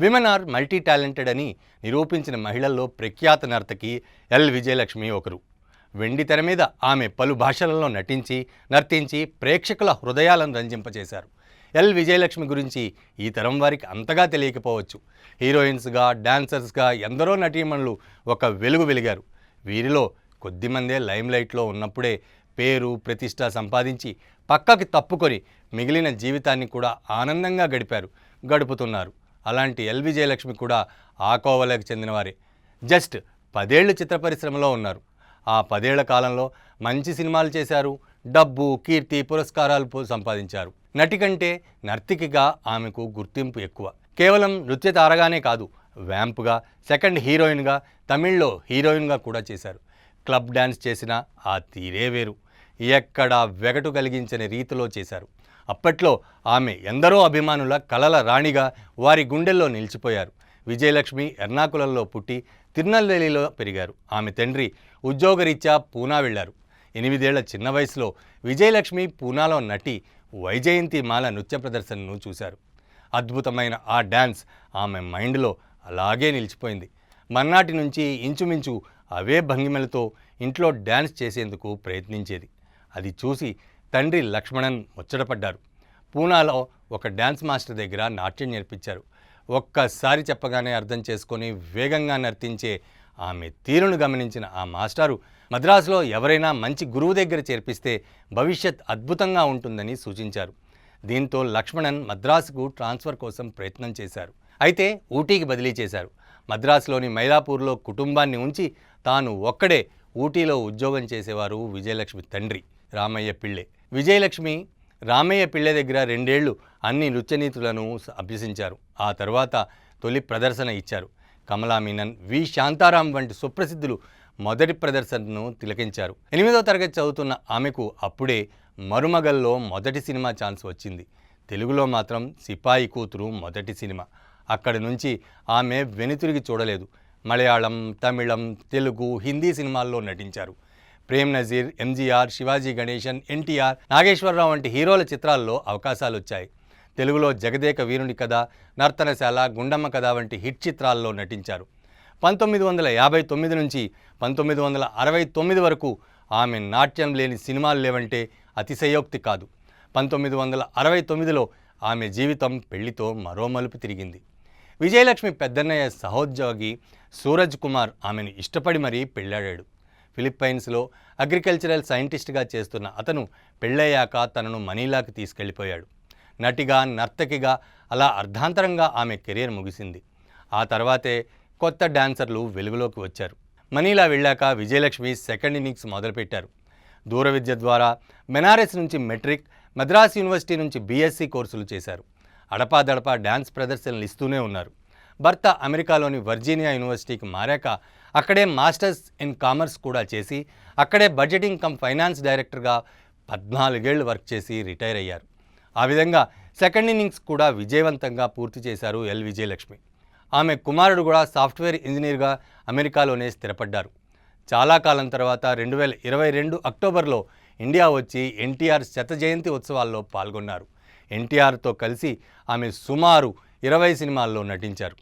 Women are multi talented అని నిరూపించిన మహిళల్లో ప్రఖ్యాత నర్తకి ఎల్ విజయలక్ష్మి ఒకరు. వెండి తెర మీద ఆమె పలు భాషలలో నర్తించి ప్రేక్షకుల హృదయాలను రంజింపచేశారు. ఎల్ విజయలక్ష్మి గురించి ఈ తరం వారికి అంతగా తెలియకపోవచ్చు. హీరోయిన్స్గా, డాన్సర్స్గా ఎందరో నటీమణులు ఒక వెలుగు వెలిగారు. వీరిలో కొద్దిమందే లైమ్లైట్లో ఉన్నప్పుడే పేరు ప్రతిష్ట సంపాదించి పక్కకి తప్పుకొని మిగిలిన జీవితాన్ని కూడా ఆనందంగా గడుపుతున్నారు. అలాంటి ఎల్ విజయలక్ష్మి కూడా ఆ కోవలకు చెందినవారే. జస్ట్ 10 ఏళ్ళు చిత్ర పరిశ్రమలో ఉన్నారు. ఆ 10 ఏళ్ల కాలంలో మంచి సినిమాలు చేశారు. డబ్బు, కీర్తి, పురస్కారాలు సంపాదించారు. నటి కంటే నర్తికిగా ఆమెకు గుర్తింపు ఎక్కువ. కేవలం నృత్య తారగానే కాదు, వ్యాంప్గా, సెకండ్ హీరోయిన్గా, తమిళ్లో హీరోయిన్గా కూడా చేశారు. క్లబ్ డ్యాన్స్ చేసినా ఆ తీరే వేరు. ఎక్కడా వెగటు కలిగించని రీతిలో చేశారు. అప్పట్లో ఆమె ఎందరో అభిమానుల కలల రాణిగా వారి గుండెల్లో నిలిచిపోయారు. విజయలక్ష్మి ఎర్నాకులంలో పుట్టి తిరునెల్వేలిలో పెరిగారు. ఆమె తండ్రి ఉద్యోగరీత్యా పూనా వెళ్లారు. 8 ఏళ్ల చిన్న వయసులో విజయలక్ష్మి పూనాలో నటి వైజయంతిమాల నృత్య ప్రదర్శనను చూశారు. అద్భుతమైన ఆ డ్యాన్స్ ఆమె మైండ్లో అలాగే నిలిచిపోయింది. మర్నాటి నుంచి ఇంచుమించు అవే భంగిమలతో ఇంట్లో డ్యాన్స్ చేసేందుకు ప్రయత్నించేది. అది చూసి తండ్రి లక్ష్మణన్ ముచ్చటపడ్డారు. పూనాలో ఒక డ్యాన్స్ మాస్టర్ దగ్గర నాట్యం నేర్పించారు. ఒక్కసారి చెప్పగానే అర్థం చేసుకొని వేగంగా నర్తించే ఆమె తీరును గమనించిన ఆ మాస్టారు మద్రాసులో ఎవరైనా మంచి గురువు దగ్గర చేర్పిస్తే భవిష్యత్ అద్భుతంగా ఉంటుందని సూచించారు. దీంతో లక్ష్మణన్ మద్రాసుకు ట్రాన్స్ఫర్ కోసం ప్రయత్నం చేశారు. అయితే ఊటీకి బదిలీ చేశారు. మద్రాసులోని మైలాపూర్లో కుటుంబాన్ని ఉంచి తాను ఒక్కడే ఊటీలో ఉద్యోగం చేసేవారు విజయలక్ష్మి తండ్రి రామయ్య పిళ్ళే. విజయలక్ష్మి రామయ్య పిళ్ళే దగ్గర 2 ఏళ్లు అన్ని నృత్యనీతులను అభ్యసించారు. ఆ తర్వాత తొలి ప్రదర్శన ఇచ్చారు. కమలా మీనన్, వి శాంతారాం వంటి సుప్రసిద్ధులు మొదటి ప్రదర్శనను తిలకించారు. 8వ తరగతి చదువుతున్న ఆమెకు అప్పుడే మరుమగల్లో మొదటి సినిమా ఛాన్స్ వచ్చింది. తెలుగులో మాత్రం సిపాయి కూతురు మొదటి సినిమా. అక్కడి నుంచి ఆమె వెనుతిరిగి చూడలేదు. మలయాళం, తమిళం, తెలుగు, హిందీ సినిమాల్లో నటించారు. ప్రేమ్ నజీర్, ఎంజీఆర్, శివాజీ గణేశన్, ఎన్టీఆర్, నాగేశ్వరరావు వంటి హీరోల చిత్రాల్లో అవకాశాలు వచ్చాయి. తెలుగులో జగదేక వీరుని కథ, నర్తనశాల, గుండమ్మ కథ వంటి హిట్ చిత్రాల్లో నటించారు. 1959 నుంచి 1969 వరకు ఆమె నాట్యం లేని సినిమాలు లేవంటే అతిశయోక్తి కాదు. 1969లో ఆమె జీవితం పెళ్లితో మరో మలుపు తిరిగింది. విజయలక్ష్మి పెద్దన్నయ్య సహోద్యోగి సూరజ్ కుమార్ ఆమెను ఇష్టపడి మరీ పెళ్ళాడాడు. ఫిలిప్పైన్స్లో అగ్రికల్చరల్ సైంటిస్ట్గా చేస్తున్న అతను పెళ్ళయ్యాక తనను మనీలాకి తీసుకెళ్లిపోయాడు. నటిగా, నర్తకిగా అలా అర్ధాంతరంగా ఆమె కెరీర్ ముగిసింది. ఆ తర్వాతే కొత్త డాన్సర్లు వెలుగులోకి వచ్చారు. మనీలా వెళ్ళాక విజయలక్ష్మి సెకండ్ ఇన్నింగ్స్ మొదలుపెట్టారు. దూర విద్య ద్వారా బెనారస్ నుంచి మెట్రిక్, మద్రాస్ యూనివర్సిటీ నుంచి బీఎస్సీ కోర్సులు చేశారు. అడపాదడపా డ్యాన్స్ ప్రదర్శనలు ఇస్తూనే ఉన్నారు. భర్త అమెరికాలోని వర్జీనియా యూనివర్సిటీకి మారాక అక్కడే మాస్టర్స్ ఇన్ కామర్స్ కూడా చేసి అక్కడే బడ్జెటింగ్ కమ్ ఫైనాన్స్ డైరెక్టర్గా 14 ఏళ్లు వర్క్ చేసి రిటైర్ అయ్యారు. ఆ విధంగా సెకండ్ ఇన్నింగ్స్ కూడా విజయవంతంగా పూర్తి చేశారు ఎల్ విజయలక్ష్మి. ఆమె కుమారుడు కూడా సాఫ్ట్వేర్ ఇంజనీర్గా అమెరికాలోనే స్థిరపడ్డారు. చాలా కాలం తర్వాత 2022 అక్టోబర్లో ఇండియా వచ్చి ఎన్టీఆర్ శత జయంతి ఉత్సవాల్లో పాల్గొన్నారు. ఎన్టీఆర్తో కలిసి ఆమె సుమారు 20 సినిమాల్లో నటించారు.